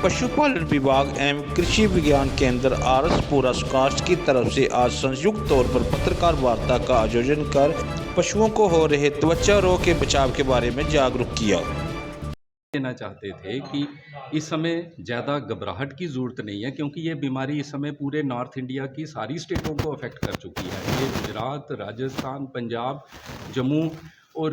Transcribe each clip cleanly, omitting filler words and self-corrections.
पशुपालन विभाग एवं कृषि विज्ञान केंद्र आरसपुरा कास्ट की तरफ से आज संयुक्त तौर पर पत्रकार वार्ता का आयोजन कर पशुओं को हो रहे त्वचा रोग के बचाव के बारे में जागरूक किया। देना चाहते थे कि इस समय ज़्यादा घबराहट की ज़रूरत नहीं है, क्योंकि ये बीमारी इस समय पूरे नॉर्थ इंडिया की सारी स्टेटों को अफेक्ट कर चुकी है। ये गुजरात, राजस्थान, पंजाब, जम्मू और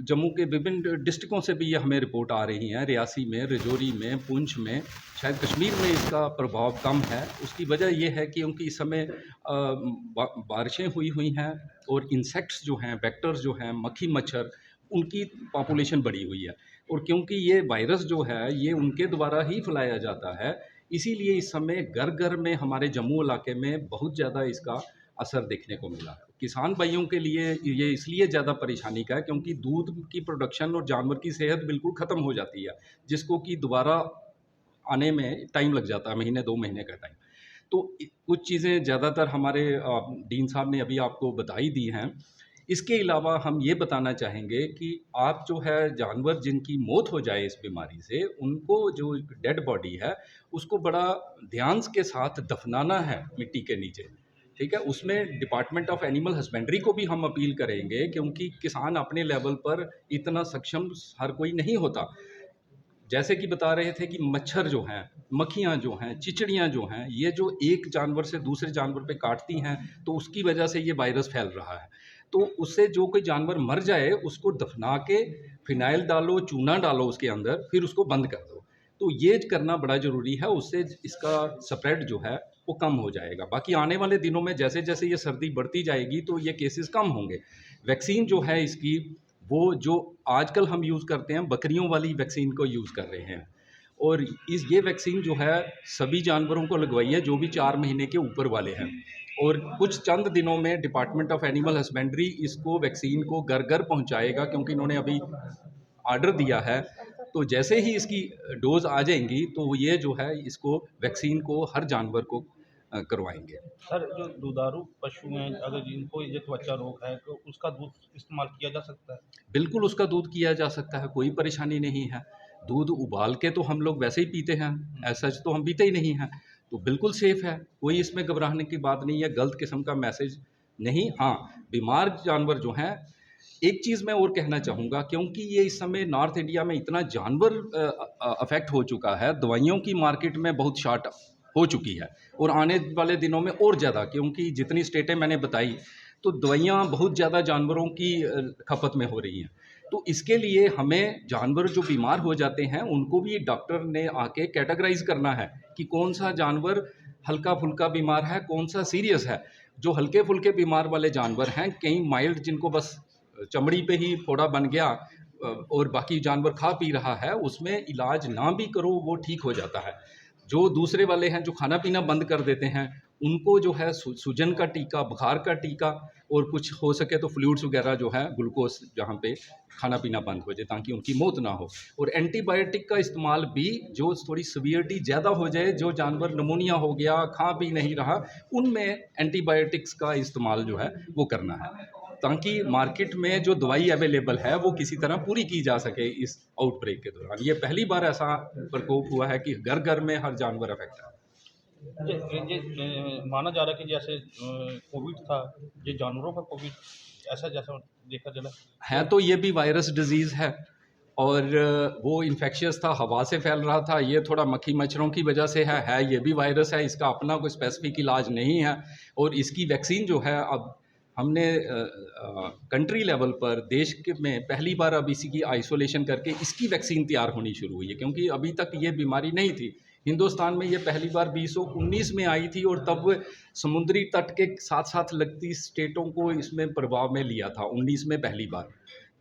जम्मू के विभिन्न डिस्ट्रिक्टों से भी ये हमें रिपोर्ट आ रही हैं। रियासी में, रजौरी में, पुंछ में, शायद कश्मीर में इसका प्रभाव कम है। उसकी वजह ये है कि क्योंकि इस समय बारिशें हुई हैं और इंसेक्ट्स जो हैं, वेक्टर्स जो हैं, मक्खी मच्छर, उनकी पॉपुलेशन बढ़ी हुई है। और क्योंकि ये वायरस जो है ये उनके द्वारा ही फैलाया जाता है, इसीलिए इस समय घर घर में हमारे जम्मू इलाके में बहुत ज़्यादा इसका असर देखने को मिला है। किसान भाइयों के लिए ये इसलिए ज़्यादा परेशानी का है क्योंकि दूध की प्रोडक्शन और जानवर की सेहत बिल्कुल ख़त्म हो जाती है, जिसको कि दोबारा आने में टाइम लग जाता है, महीने 2 महीने का टाइम। तो कुछ चीज़ें ज़्यादातर हमारे डीन साहब ने अभी आपको बताई दी हैं। इसके अलावा हम ये बताना चाहेंगे कि आप जो है जानवर जिनकी मौत हो जाए इस बीमारी से, उनको जो डेड बॉडी है उसको बड़ा ध्यान के साथ दफनाना है मिट्टी के नीचे, ठीक है। उसमें डिपार्टमेंट ऑफ एनिमल हस्बेंड्री को भी हम अपील करेंगे, क्योंकि किसान अपने लेवल पर इतना सक्षम हर कोई नहीं होता। जैसे कि बता रहे थे कि मच्छर जो हैं, मक्खियाँ जो हैं, चिचड़ियाँ जो हैं, ये जो एक जानवर से दूसरे जानवर पे काटती हैं, तो उसकी वजह से ये वायरस फैल रहा है। तो उससे जो कोई जानवर मर जाए उसको दफना के फिनाइल डालो, चूना डालो उसके अंदर, फिर उसको बंद कर दो। तो ये करना बड़ा ज़रूरी है, उससे इसका स्प्रेड जो है वो कम हो जाएगा। बाकी आने वाले दिनों में जैसे जैसे ये सर्दी बढ़ती जाएगी तो ये केसेस कम होंगे। वैक्सीन जो है इसकी, वो जो आजकल हम यूज़ करते हैं, बकरियों वाली वैक्सीन को यूज़ कर रहे हैं। और ये वैक्सीन जो है सभी जानवरों को लगवाई है जो भी 4 महीने के ऊपर वाले हैं। और कुछ चंद दिनों में डिपार्टमेंट ऑफ एनिमल हस्बेंड्री इसको वैक्सीन को घर घर पहुंचाएगा, क्योंकि इन्होंने अभी ऑर्डर दिया है। तो जैसे ही इसकी डोज आ जाएंगी तो ये जो है इसको वैक्सीन को हर जानवर को करवाएंगे। सर, जो दुधारू पशु हैं, अगर जिनको ये त्वचा रोग है तो उसका दूध इस्तेमाल किया जा सकता है? बिल्कुल उसका दूध किया जा सकता है, कोई परेशानी नहीं है। दूध उबाल के तो हम लोग वैसे ही पीते हैं, एज़ सच तो हम पीते ही नहीं हैं। तो बिल्कुल सेफ़ है, कोई इसमें घबराने की बात नहीं है, गलत किस्म का मैसेज नहीं। हाँ, बीमार जानवर जो हैं, एक चीज़ मैं और कहना चाहूँगा, क्योंकि ये इस समय नॉर्थ इंडिया में इतना जानवर अफ़ेक्ट हो चुका है, दवाइयों की मार्केट में बहुत शॉर्ट हो चुकी है और आने वाले दिनों में और ज़्यादा, क्योंकि जितनी स्टेटें मैंने बताई, तो दवाइयाँ बहुत ज़्यादा जानवरों की खपत में हो रही हैं। तो इसके लिए हमें जानवर जो बीमार हो जाते हैं, उनको भी डॉक्टर ने आके कैटेगराइज़ करना है कि कौन-सा जानवर हल्का-फुल्का बीमार है, कौन-सा सीरियस है। जो हल्के-फुल्के बीमार वाले जानवर हैं, कहीं माइल्ड जिनको बस चमड़ी पे ही फोड़ा बन गया और बाकी जानवर खा पी रहा है, उसमें इलाज ना भी करो वो ठीक हो जाता है। जो दूसरे वाले हैं जो खाना-पीना बंद कर देते हैं, उनको जो है सूजन का टीका, बुखार का टीका और कुछ हो सके तो फ्लूइड्स वगैरह जो है, ग्लूकोज़ जहाँ पे खाना-पीना बंद हो जाए ताकि उनकी मौत ना हो। और एंटीबायोटिक का इस्तेमाल भी, जो थोड़ी सीवियरिटी ज़्यादा हो जाए, जो जानवर निमोनिया हो गया, खा पी नहीं रहा, उनमें एंटीबायोटिक्स का इस्तेमाल जो है वो करना है, ताकि मार्केट में जो दवाई अवेलेबल है वो किसी तरह पूरी की जा सके इस आउटब्रेक के दौरान। ये पहली बार ऐसा प्रकोप हुआ है कि घर-घर में हर जानवर अफेक्ट है। माना जा रहा है कि जैसे कोविड था, ये जानवरों का कोविड, ऐसा जैसा देखा चला है तो ये भी वायरस डिज़ीज़ है और वो इन्फेक्शियस था, हवा से फैल रहा था। ये थोड़ा मक्खी मच्छरों की वजह से है ये भी वायरस है, इसका अपना कोई स्पेसिफिक इलाज नहीं है। और इसकी वैक्सीन जो है, अब हमने कंट्री लेवल पर देश के में पहली बार अब इसी की आइसोलेशन करके इसकी वैक्सीन तैयार होनी शुरू हुई है, क्योंकि अभी तक ये बीमारी नहीं थी। हिंदुस्तान में ये पहली बार 2019 में आई थी और तब समुद्री तट के साथ-साथ लगती स्टेटों को इसमें प्रभाव में लिया था, 19 में पहली बार।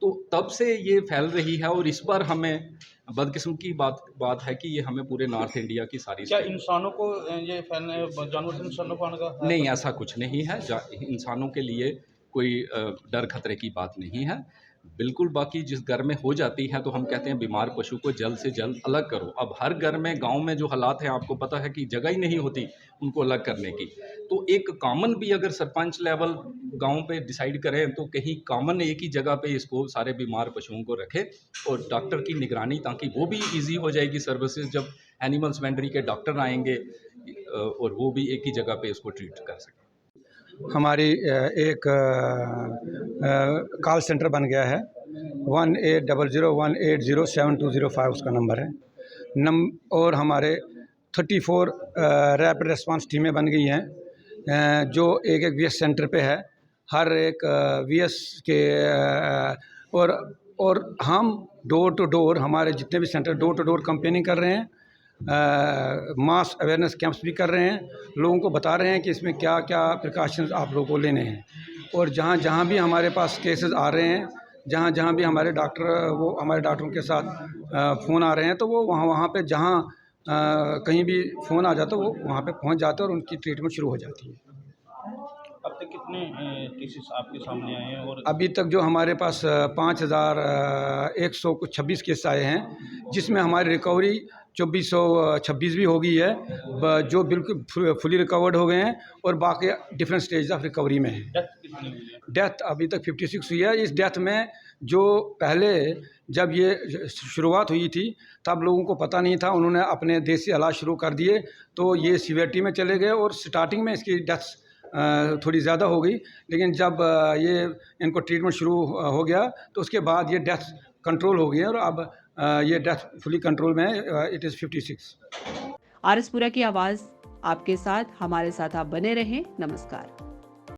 तो तब से ये फैल रही है और इस बार हमें बदकिस्मत की बात है कि ये हमें पूरे नॉर्थ इंडिया की सारी क्या स्टेट। इंसानों को ये फैलने, जानवर से इंसानों को आने का है? नहीं, ऐसा कुछ नहीं है। इंसानों के लिए कोई डर खतरे की बात नहीं है। बिल्कुल, बाकी जिस घर में हो जाती है तो हम कहते हैं बीमार पशु को जल्द से जल्द अलग करो। अब हर घर में गाँव में जो हालात हैं आपको पता है कि जगह ही नहीं होती उनको अलग करने की। तो एक कॉमन भी अगर सरपंच लेवल गाँव पे डिसाइड करें तो कहीं कॉमन एक ही जगह पे इसको सारे बीमार पशुओं को रखें और डॉक्टर की निगरानी, ताकि वो भी ईज़ी हो जाएगी सर्विसेज़ जब एनिमल हस्बेंड्री के डॉक्टर आएँगे और वो भी एक ही जगह पे इसको ट्रीट कर सकें। हमारी एक कॉल सेंटर बन गया है 1800180720 उसका नंबर है और हमारे 34 रैपिड रिस्पांस टीमें बन गई हैं जो एक एक वीएस सेंटर पे है। हर एक वीएस के और हम डोर टू डोर हमारे जितने भी centre door to door campaigning कर रहे हैं, मास अवेयरनेस कैंप्स भी कर रहे हैं, लोगों को बता रहे हैं कि इसमें क्या क्या प्रिकॉशंस आप लोगों को लेने हैं। और जहाँ जहाँ भी हमारे पास केसेस आ रहे हैं, जहाँ जहाँ भी हमारे डॉक्टरों के साथ फ़ोन आ रहे हैं, तो वो वहाँ पे जहाँ कहीं भी फ़ोन आ जाता है वो वहाँ पे पहुँच जाते हैं और उनकी ट्रीटमेंट शुरू हो जाती है। अब तक कितने केसेस आपके सामने आए हैं? और अभी तक जो हमारे पास 5126 केस आए हैं, जिसमें हमारी रिकवरी 2426 भी हो गई है, जो बिल्कुल फुली रिकवर्ड हो गए हैं और बाकी डिफरेंट स्टेज ऑफ रिकवरी में हैं। डेथ कितनी हुई है? डेथ अभी तक 56 हुई है। इस डेथ में जो पहले जब ये शुरुआत हुई थी तब लोगों को पता नहीं था, उन्होंने अपने देसी इलाज शुरू कर दिए तो ये सीवियरिटी में चले गए और स्टार्टिंग में इसकी डेथ थोड़ी ज़्यादा हो गई, लेकिन जब ये इनको ट्रीटमेंट शुरू हो गया तो उसके बाद ये डेथ कंट्रोल हो गई है और अब ये डेथ फुली कंट्रोल में है। It is 56। आरएसपुरा की आवाज़ आपके साथ, हमारे साथ आप बने रहें। नमस्कार।